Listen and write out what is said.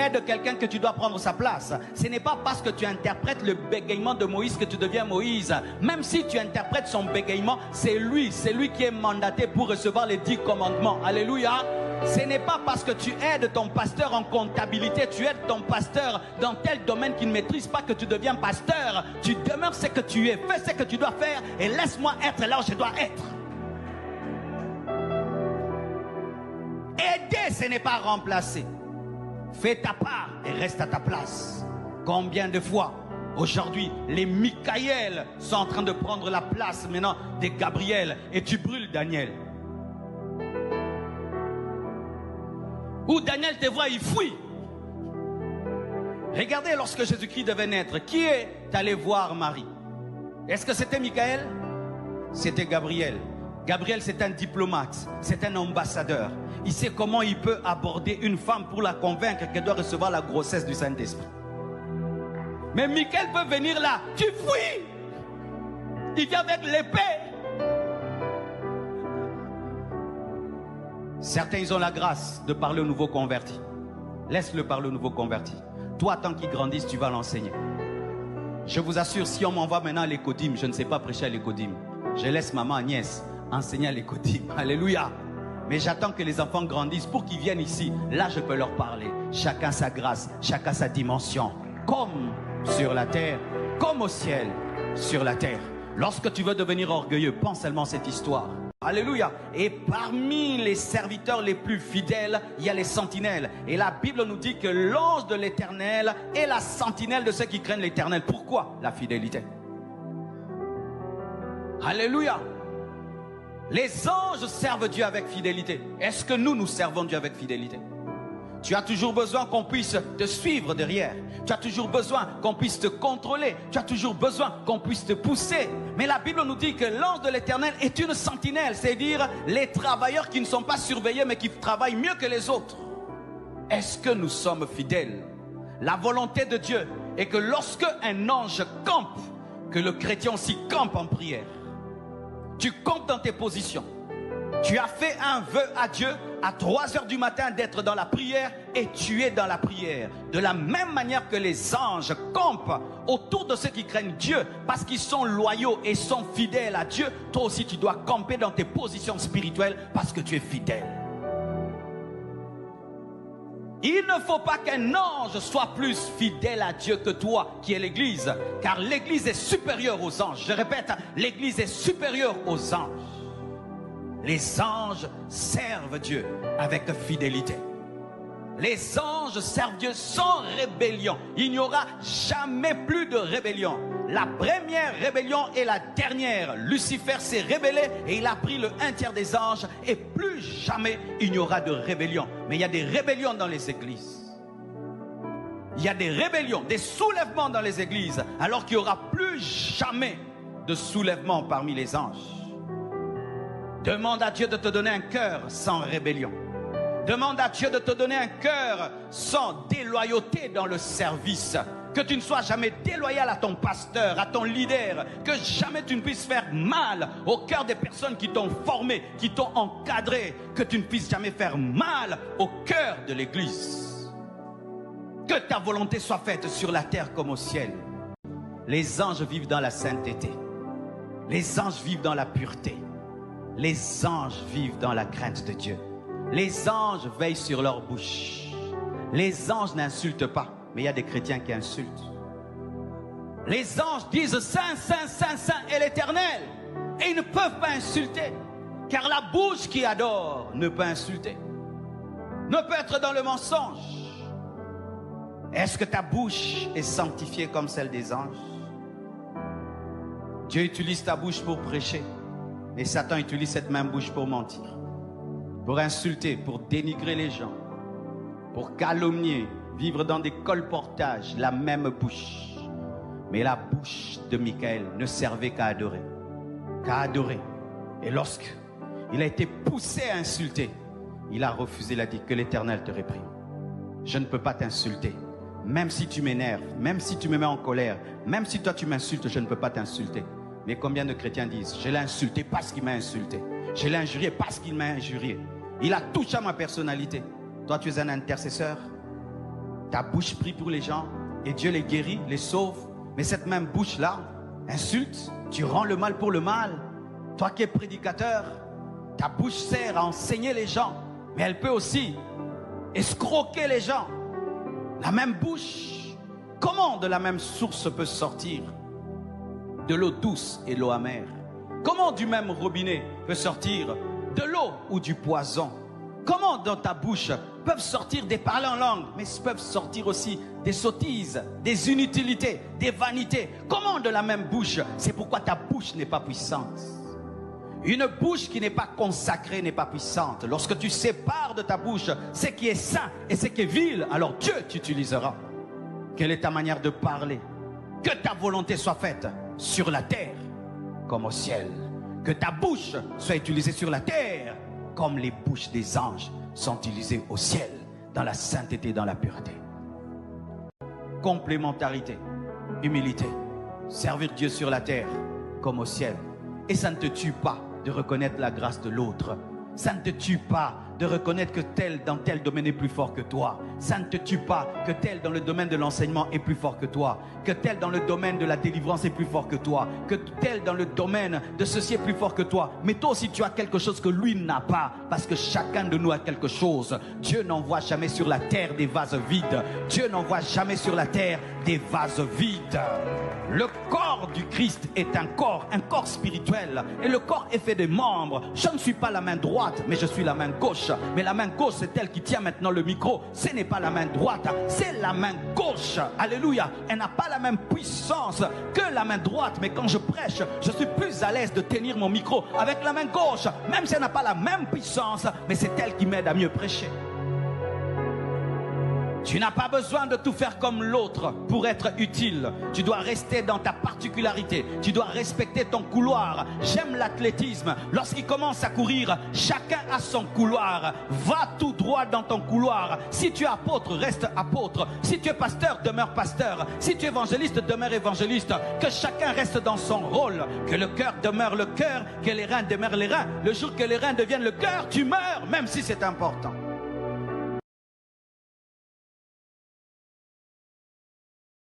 aides quelqu'un que tu dois prendre sa place. Ce n'est pas parce que tu interprètes le bégaiement de Moïse que tu deviens Moïse. Même si tu interprètes son bégaiement, c'est lui qui est mandaté pour recevoir les 10 commandements. Alléluia. Ce n'est pas parce que tu aides ton pasteur en comptabilité, tu aides ton pasteur dans tel domaine qu'il ne maîtrise pas que tu deviens pasteur. Tu demeures ce que tu es, fais ce que tu dois faire et laisse-moi être là où je dois être. Aider, ce n'est pas remplacer. Fais ta part et reste à ta place. Combien de fois aujourd'hui les Michaël sont en train de prendre la place maintenant des Gabriel et tu brûles Daniel. Où Daniel te voit, il fuit. Regardez lorsque Jésus-Christ devait naître, qui est allé voir Marie? Est-ce que c'était Michaël? C'était Gabriel. Gabriel, c'est un diplomate, c'est un ambassadeur. Il sait comment il peut aborder une femme pour la convaincre qu'elle doit recevoir la grossesse du Saint-Esprit. Mais Michaël peut venir là, tu fuis. Il vient avec l'épée. Certains, ils ont la grâce de parler au nouveau converti. Laisse-le parler au nouveau converti. Toi, tant qu'il grandisse, tu vas l'enseigner. Je vous assure, si on m'envoie maintenant à l'écodim, je ne sais pas prêcher à l'écodim. Je laisse maman Agnès enseigner à l'écodim. Alléluia. Mais j'attends que les enfants grandissent pour qu'ils viennent ici. Là, je peux leur parler. Chacun sa grâce, chacun sa dimension. Comme sur la terre, comme au ciel, sur la terre. Lorsque tu veux devenir orgueilleux, pense seulement à cette histoire. Alléluia. Et parmi les serviteurs les plus fidèles, il y a les sentinelles. Et la Bible nous dit que l'ange de l'Éternel est la sentinelle de ceux qui craignent l'Éternel. Pourquoi? La fidélité. Alléluia. Les anges servent Dieu avec fidélité. Est-ce que nous servons Dieu avec fidélité? Tu as toujours besoin qu'on puisse te suivre derrière. Tu as toujours besoin qu'on puisse te contrôler. Tu as toujours besoin qu'on puisse te pousser. Mais la Bible nous dit que l'ange de l'Éternel est une sentinelle. C'est-à-dire les travailleurs qui ne sont pas surveillés mais qui travaillent mieux que les autres. Est-ce que nous sommes fidèles? La volonté de Dieu est que lorsque un ange campe, que le chrétien aussi campe en prière. Tu comptes dans tes positions. Tu as fait un vœu à Dieu à 3 heures du matin d'être dans la prière et tu es dans la prière. De la même manière que les anges campent autour de ceux qui craignent Dieu parce qu'ils sont loyaux et sont fidèles à Dieu, toi aussi tu dois camper dans tes positions spirituelles parce que tu es fidèle. Il ne faut pas qu'un ange soit plus fidèle à Dieu que toi qui es l'Église, car l'Église est supérieure aux anges. Je répète, l'Église est supérieure aux anges. Les anges servent Dieu avec fidélité. Les anges servent Dieu sans rébellion. Il n'y aura jamais plus de rébellion. La première rébellion et la dernière. Lucifer s'est rébellé et il a pris le 1/3 des anges. Et plus jamais il n'y aura de rébellion. Mais il y a des rébellions dans les églises. Il y a des rébellions, des soulèvements dans les églises. Alors qu'il n'y aura plus jamais de soulèvement parmi les anges. Demande à Dieu de te donner un cœur sans rébellion. Demande à Dieu de te donner un cœur sans déloyauté dans le service. Que tu ne sois jamais déloyal à ton pasteur, à ton leader. Que jamais tu ne puisses faire mal au cœur des personnes qui t'ont formé, qui t'ont encadré. Que tu ne puisses jamais faire mal au cœur de l'Église. Que ta volonté soit faite sur la terre comme au ciel. Les anges vivent dans la sainteté. Les anges vivent dans la pureté. Les anges vivent dans la crainte de Dieu. Les anges veillent sur leur bouche. Les anges n'insultent pas, mais il y a des chrétiens qui insultent. Les anges disent Saint, Saint, Saint, Saint est l'Éternel. Et ils ne peuvent pas insulter. Car la bouche qui adore ne peut insulter. Ne peut être dans le mensonge. Est-ce que ta bouche est sanctifiée comme celle des anges? Dieu utilise ta bouche pour prêcher. Et Satan utilise cette même bouche pour mentir, pour insulter, pour dénigrer les gens, pour calomnier, vivre dans des colportages, la même bouche. Mais la bouche de Michaël ne servait qu'à adorer. Qu'à adorer. Et lorsqu'il a été poussé à insulter, il a refusé, il a dit que l'Éternel te réprime. Je ne peux pas t'insulter. Même si tu m'énerves, même si tu me mets en colère, même si toi tu m'insultes, je ne peux pas t'insulter. Mais combien de chrétiens disent, je l'ai insulté parce qu'il m'a insulté. Je l'ai injurié parce qu'il m'a injurié. Il a touché à ma personnalité. Toi, tu es un intercesseur. Ta bouche prie pour les gens et Dieu les guérit, les sauve. Mais cette même bouche-là insulte, tu rends le mal pour le mal. Toi qui es prédicateur, ta bouche sert à enseigner les gens, mais elle peut aussi escroquer les gens. La même bouche, comment de la même source peut sortir de l'eau douce et de l'eau amère? Comment du même robinet peut sortir de l'eau ou du poison? Comment dans ta bouche peuvent sortir des paroles en langue, mais peuvent sortir aussi des sottises, des inutilités, des vanités? Comment de la même bouche? C'est pourquoi ta bouche n'est pas puissante. Une bouche qui n'est pas consacrée n'est pas puissante. Lorsque tu sépares de ta bouche ce qui est saint et ce qui est vil, alors Dieu t'utilisera. Quelle est ta manière de parler? Que ta volonté soit faite sur la terre comme au ciel. Que ta bouche soit utilisée sur la terre comme les bouches des anges sont utilisées au ciel, dans la sainteté, dans la pureté. Complémentarité, humilité, servir Dieu sur la terre comme au ciel. Et ça ne te tue pas de reconnaître la grâce de l'autre. Ça ne te tue pas de reconnaître que tel dans tel domaine est plus fort que toi. Ça ne te tue pas que tel dans le domaine de l'enseignement est plus fort que toi. Que tel dans le domaine de la délivrance est plus fort que toi. Que tel dans le domaine de ceci est plus fort que toi. Mais toi aussi tu as quelque chose que lui n'a pas. Parce que chacun de nous a quelque chose. Dieu n'envoie jamais sur la terre des vases vides. Dieu n'envoie jamais sur la terre des vases vides. Le corps du Christ est un corps spirituel. Et le corps est fait de membres. Je ne suis pas la main droite, mais je suis la main gauche. Mais la main gauche, c'est elle qui tient maintenant le micro. Ce n'est pas la main droite, c'est la main gauche. Alléluia. Elle n'a pas la même puissance que la main droite. Mais quand je prêche, je suis plus à l'aise de tenir mon micro avec la main gauche. Même si elle n'a pas la même puissance, mais c'est elle qui m'aide à mieux prêcher. Tu n'as pas besoin de tout faire comme l'autre pour être utile. Tu dois rester dans ta particularité. Tu dois respecter ton couloir. J'aime l'athlétisme. Lorsqu'il commence à courir, chacun a son couloir. Va tout droit dans ton couloir. Si tu es apôtre, reste apôtre. Si tu es pasteur, demeure pasteur. Si tu es évangéliste, demeure évangéliste. Que chacun reste dans son rôle. Que le cœur demeure le cœur. Que les reins demeurent les reins. Le jour que les reins deviennent le cœur, tu meurs, même si c'est important.